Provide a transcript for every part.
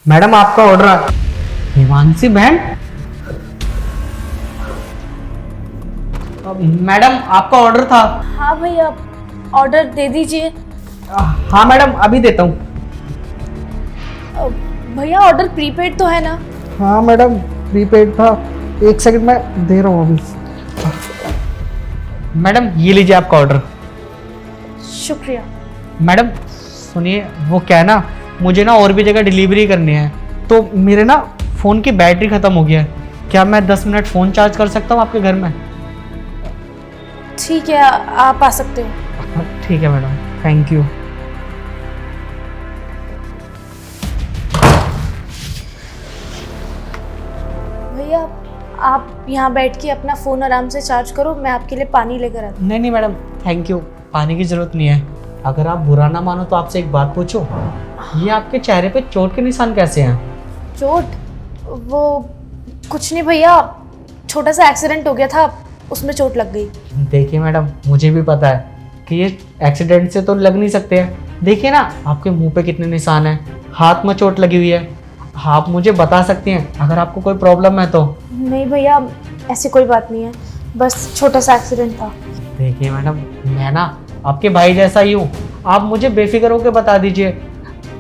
Madam आपका order है। हिमांशी बहन, मैडम आपका ऑर्डर था। हाँ भैया, ऑर्डर दे दीजिए। हाँ मैडम अभी देता हूँ। भैया ऑर्डर प्रीपेड तो है ना? हाँ मैडम प्रीपेड था, एक सेकंड में दे रहा हूँ अभी। मैडम ये लीजिए आपका ऑर्डर। शुक्रिया। मैडम सुनिए, वो क्या है ना, मुझे ना और भी जगह डिलीवरी करनी है, तो मेरे ना फ़ोन की बैटरी ख़त्म हो गया है। क्या मैं 10 मिनट फ़ोन चार्ज कर सकता हूँ आपके घर में? ठीक है, आप आ सकते हो। ठीक है मैडम, थैंक यू। भैया आप यहाँ बैठ के अपना फ़ोन आराम से चार्ज करो, मैं आपके लिए पानी लेकर आती नहीं नहीं मैडम, थैंक यू, पानी की ज़रूरत नहीं है। अगर आप बुरा ना मानो तो आपसे एक बात पूछूं, ये आपके चेहरे पे चोट के निशान कैसे हैं? हूँ। चोट? वो कुछ नहीं भैया, छोटा सा एक्सीडेंट हो गया था, उसमें चोट लग गई। देखिए मैडम, मुझे भी पता है कि ये एक्सीडेंट से तो लग नहीं सकते हैं। देखिए ना आपके मुंह पे कितने निशान हैं, हाथ में चोट लगी हुई है। आप मुझे बता सकती हैं अगर आपको कोई प्रॉब्लम है तो। नहीं भैया, ऐसी कोई बात नहीं है, बस छोटा सा एक्सीडेंट था। देखिए मैडम, मैं ना आपके भाई जैसा ही हूँ, आप मुझे बेफिक्र होकर बता दीजिए।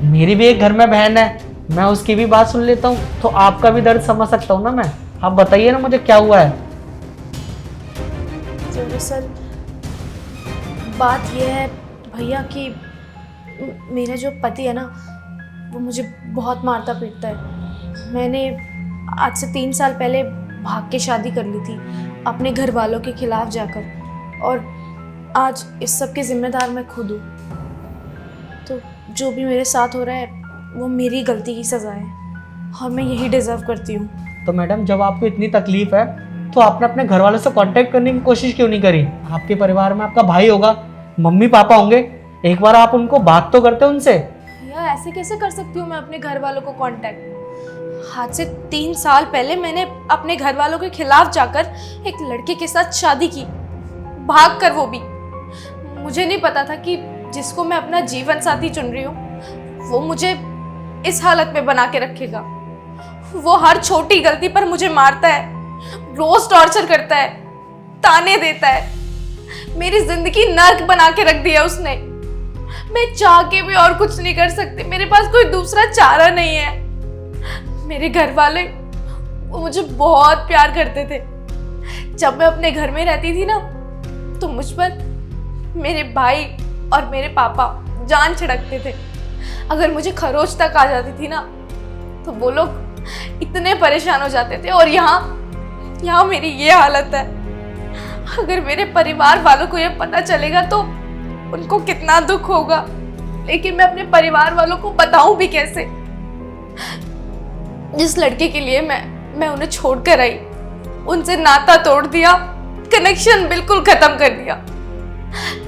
मेरी भी एक घर में बहन है, मैं उसकी भी बात सुन लेता हूँ, तो आपका भी दर्द समझ सकता हूँ ना मैं। आप बताइए ना मुझे क्या हुआ है। दरअसल बात यह है भैया कि मेरा जो पति है ना, वो मुझे बहुत मारता पीटता है। मैंने आज से 3 साल पहले भाग के शादी कर ली थी अपने घर वालों के खिलाफ जाकर, और आज इस सब की जिम्मेदार मैं खुद हूँ। तो जो भी मेरे साथ हो रहा है वो मेरी गलती की सज़ा है, और मैं यही डिज़र्व करती हूँ। तो मैडम जब आपको इतनी तकलीफ है तो आपने अपने घर वालों से कांटेक्ट करने की कोशिश क्यों नहीं करी? आपके परिवार में आपका भाई होगा, मम्मी पापा होंगे, एक बार आप उनको बात तो करते उनसे। भैया ऐसे कैसे कर सकती हूँ मैं अपने घर वालों को कांटेक्ट? आज से 3 साल पहले मैंने अपने घर वालों के खिलाफ जाकर एक लड़के के साथ शादी की, भाग कर, वो भी। मुझे नहीं पता था कि जिसको मैं अपना जीवन साथी चुन रही हूँ वो मुझे इस हालत में बना के रखेगा। वो हर छोटी गलती पर मुझे मारता है, रोज टॉर्चर करता है, ताने देता है। मेरी जिंदगी नर्क बना के रख दिया उसने। मैं चाह के भी और कुछ नहीं कर सकती, मेरे पास कोई दूसरा चारा नहीं है। मेरे घर वाले वो मुझे बहुत प्यार करते थे। जब मैं अपने घर में रहती थी ना, तो मुझ पर मेरे भाई और मेरे पापा जान छिड़कते थे। अगर मुझे खरोच तक आ जाती थी ना, तो वो लोग इतने परेशान हो जाते थे। और यहाँ मेरी ये हालत है। अगर मेरे परिवार वालों को ये पता चलेगा तो उनको कितना दुख होगा, लेकिन मैं अपने परिवार वालों को बताऊं भी कैसे? जिस लड़के के लिए मैं उन्हें छोड़कर आई, उनसे नाता तोड़ दिया, कनेक्शन बिल्कुल खत्म कर दिया।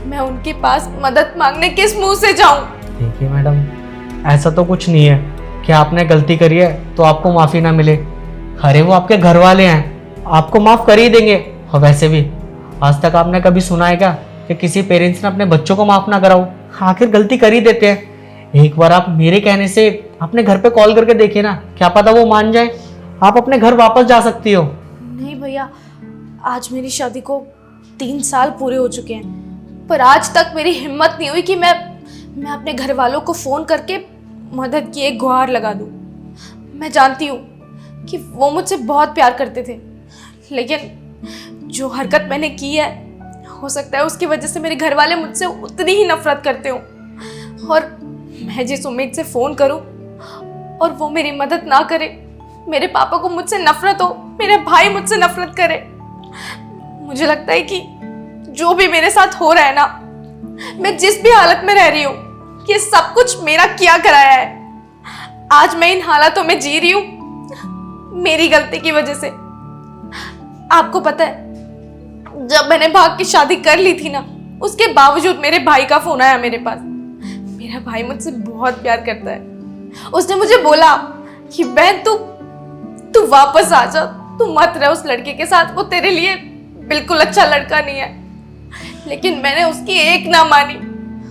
मैं उनके पास मदद मांगने किस मुंह से जाऊं? देखिए मैडम, ऐसा तो कुछ नहीं है कि आपने गलती करी है तो आपको माफ़ी ना मिले। अरे वो आपके घर वाले हैं, आपको माफ़ कर ही देंगे। और वैसे भी आज तक आपने कभी सुना है क्या कि किसी पेरेंट्स ने अपने बच्चों को माफ़ ना कराओ? आखिर गलती कर ही देते हैं। एक बार आप मेरे कहने से अपने घर पे कॉल करके देखिए ना, क्या पता वो मान जाए, आप अपने घर वापस जा सकती हो। नहीं भैया, आज मेरी शादी को 3 साल पूरे हो चुके हैं, पर आज तक मेरी हिम्मत नहीं हुई कि मैं अपने घर वालों को फ़ोन करके मदद की एक गुहार लगा दूं। मैं जानती हूँ कि वो मुझसे बहुत प्यार करते थे, लेकिन जो हरकत मैंने की है, हो सकता है उसकी वजह से मेरे घर वाले मुझसे उतनी ही नफरत करते हों। और मैं जिस उम्मीद से फ़ोन करूं और वो मेरी मदद ना करे, मेरे पापा को मुझसे नफरत हो, मेरे भाई मुझसे नफरत करे। मुझे लगता है कि जो भी मेरे साथ हो रहा है ना, मैं जिस भी हालत में रह रही हूँ, ये सब कुछ मेरा किया कराया है। आज मैं इन हालातों में जी रही हूँ मेरी गलती की वजह से। आपको पता है, जब मैंने भाग की शादी कर ली थी ना, उसके बावजूद मेरे भाई का फोन आया मेरे पास। मेरा भाई मुझसे बहुत प्यार करता है। उसने मुझे बोला कि बहन तू वापस आ जा, तू मत रह उस लड़के के साथ, वो तेरे लिए बिल्कुल अच्छा लड़का नहीं है। लेकिन मैंने उसकी एक ना मानी,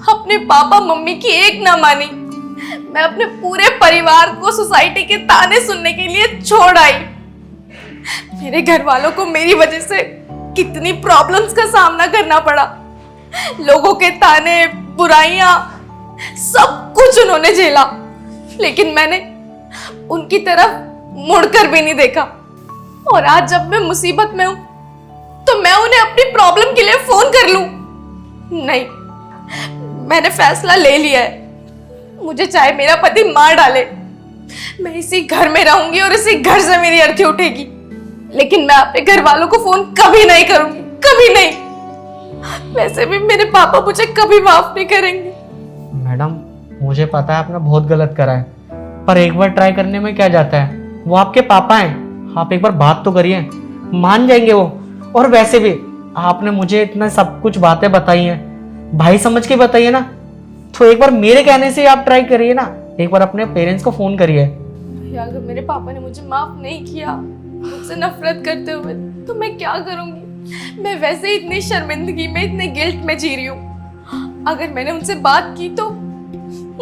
अपने पापा मम्मी की एक ना मानी। मैं अपने पूरे परिवार को सोसाइटी के ताने सुनने के लिए छोड़ आई। मेरे घर वालों को मेरी वजह से कितनी प्रॉब्लम्स का सामना करना पड़ा। लोगों के ताने, बुराइयां, सब कुछ उन्होंने झेला, लेकिन मैंने उनकी तरफ मुड़कर भी नहीं देखा। और आज जब मैं मुसीबत में हूं तो मैं उन्हें अपनी प्रॉब्लम के लिए फोन कर लूं? नहीं, मैंने फैसला ले लिया है। मुझे चाहे मेरा पति मार डाले, मैं इसी घर में रहूंगी और इसी घर से मेरी अर्थी उठेगी, लेकिन मैं अपने घर वालों को फोन कभी नहीं करूंगी, कभी नहीं। वैसे भी मेरे पापा मुझे कभी माफ नहीं करेंगे। मैडम, मुझे पता है आपने बहुत गलत करा है, पर एक बार ट्राई करने में क्या जाता है। वो आपके पापा हैं, आप एक बार बात तो करिए, मान जाएंगे वो। और वैसे भी आपने मुझे इतना सब कुछ बातें बताई हैं, भाई समझ के बताइए ना, तो एक बार मेरे कहने से आप ट्राई करिए ना, एक बार अपने पेरेंट्स को फोन करिए। भैया, अगर मेरे पापा ने मुझे माफ नहीं किया, मुझसे नफरत करते हुए, तो मैं क्या करूंगी? मैं वैसे ही इतनी शर्मिंदगी में, इतने गिल्ट में जी रही हूँ। अगर मैंने उनसे बात की तो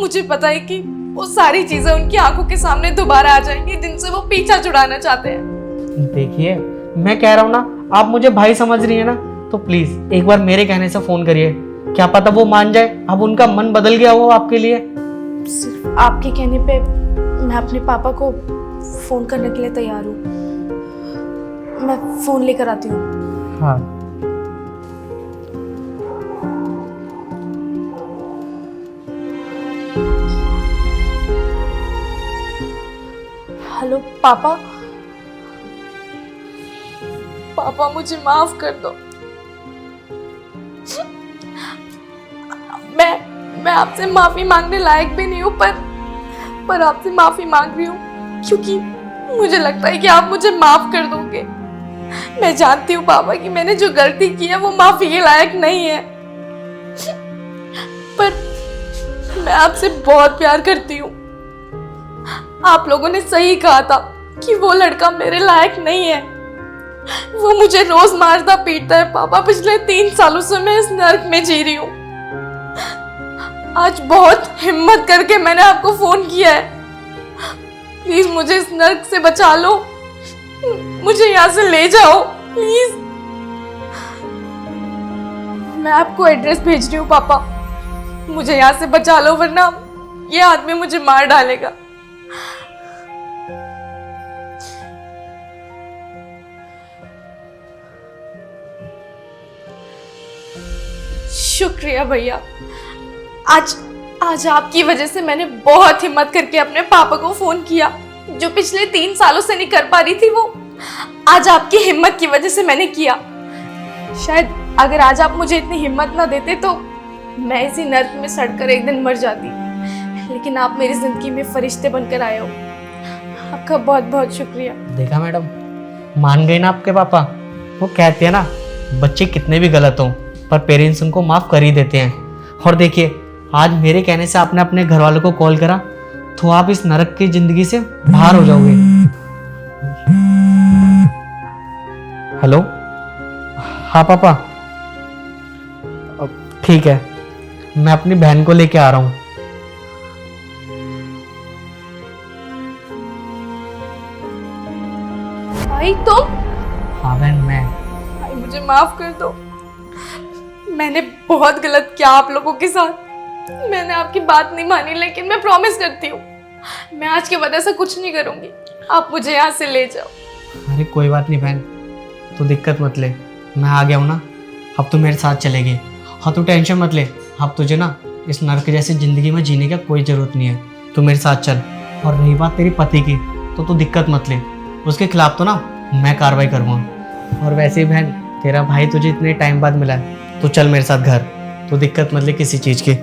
मुझे पता है कि वो सारी चीजें उनकी आंखों के सामने दोबारा आ जाएंगी जिनसे वो पीछा छुड़ाना चाहते हैं। देखिए, मैं कह रहा हूँ ना, आप मुझे भाई समझ रही है ना, तो प्लीज एक बार मेरे कहने से फोन करिए। क्या पता वो मान जाए, अब उनका मन बदल गया हो आपके लिए। सिर्फ आपके कहने पे मैं अपने पापा को फोन करने के लिए तैयार हूँ। मैं फोन लेकर आती हूँ। हाँ। हेलो पापा। पापा, मुझे माफ कर दो। मैं आपसे माफी मांगने लायक भी नहीं हूँ, पर आपसे माफी मांग रही हूँ क्योंकि मुझे लगता है कि आप मुझे माफ कर दोगे। मैं जानती हूँ पापा कि मैंने जो गलती की है वो माफी के लायक नहीं है, पर मैं आपसे बहुत प्यार करती हूँ। आप लोगों ने सही कहा था कि वो लड़का मेरे लायक नहीं है। वो मुझे रोज मारता पीटता है पापा। पिछले 3 सालों से मैं इस नर्क में जी रही हूँ। आज बहुत हिम्मत करके मैंने आपको फोन किया है। प्लीज मुझे इस नर्क से बचा लो, मुझे यहाँ से ले जाओ प्लीज। मैं आपको एड्रेस भेज रही हूँ पापा, मुझे यहाँ से बचा लो, वरना ये आदमी मुझे मार डालेगा। शुक्रिया भैया। आज आपकी वजह से मैंने बहुत हिम्मत करके अपने पापा को फोन किया। जो पिछले 3 सालों से नहीं कर पा रही थी, वो आज आपकी हिम्मत की वजह से मैंने किया। शायद अगर आज आप मुझे इतनी हिम्मत ना देते तो मैं इसी नर्क में सड़कर एक दिन मर जाती, लेकिन आप मेरी जिंदगी में फरिश्ते बनकर आए हो। आपका बहुत बहुत शुक्रिया। देखा मैडम, मान गए ना आपके पापा। वो कहते हैं ना, बच्चे कितने भी गलत हों पर पेरेंट्स उनको माफ कर ही देते हैं। और देखिए, आज मेरे कहने से आपने अपने घर वालों को कॉल करा, तो आप इस नरक की जिंदगी से बाहर हो जाओगे। हेलो, हाँ पापा, ठीक है, मैं अपनी बहन को लेके आ रहा हूँ। भाई तुम? हाँ बहन, मैं। भाई मुझे माफ कर दो, मैंने बहुत गलत किया आप लोगों के साथ। मैंने आपकी बात नहीं मानी, लेकिन मैं प्रॉमिस करती हूँ मैं आज के बाद ऐसा कुछ नहीं करूंगी। आप मुझे यहाँ से ले जाओ। अरे कोई बात नहीं बहन, तू दिक्कत मत ले, मैं आ गया हूँ ना, अब तू मेरे साथ चलेगी। हाँ, तू टेंशन मत ले, अब तुझे ना इस नर्क जैसी ज़िंदगी में जीने का कोई ज़रूरत नहीं है। तू मेरे साथ चल। और रही बात तेरी पति की, तो तू दिक्कत मत ले, उसके खिलाफ तो ना मैं कार्रवाई करूँगा। और वैसे ही बहन, तेरा भाई तुझे इतने टाइम बाद मिला है, तो चल मेरे साथ घर। तो दिक्कत मत ले किसी चीज़ की।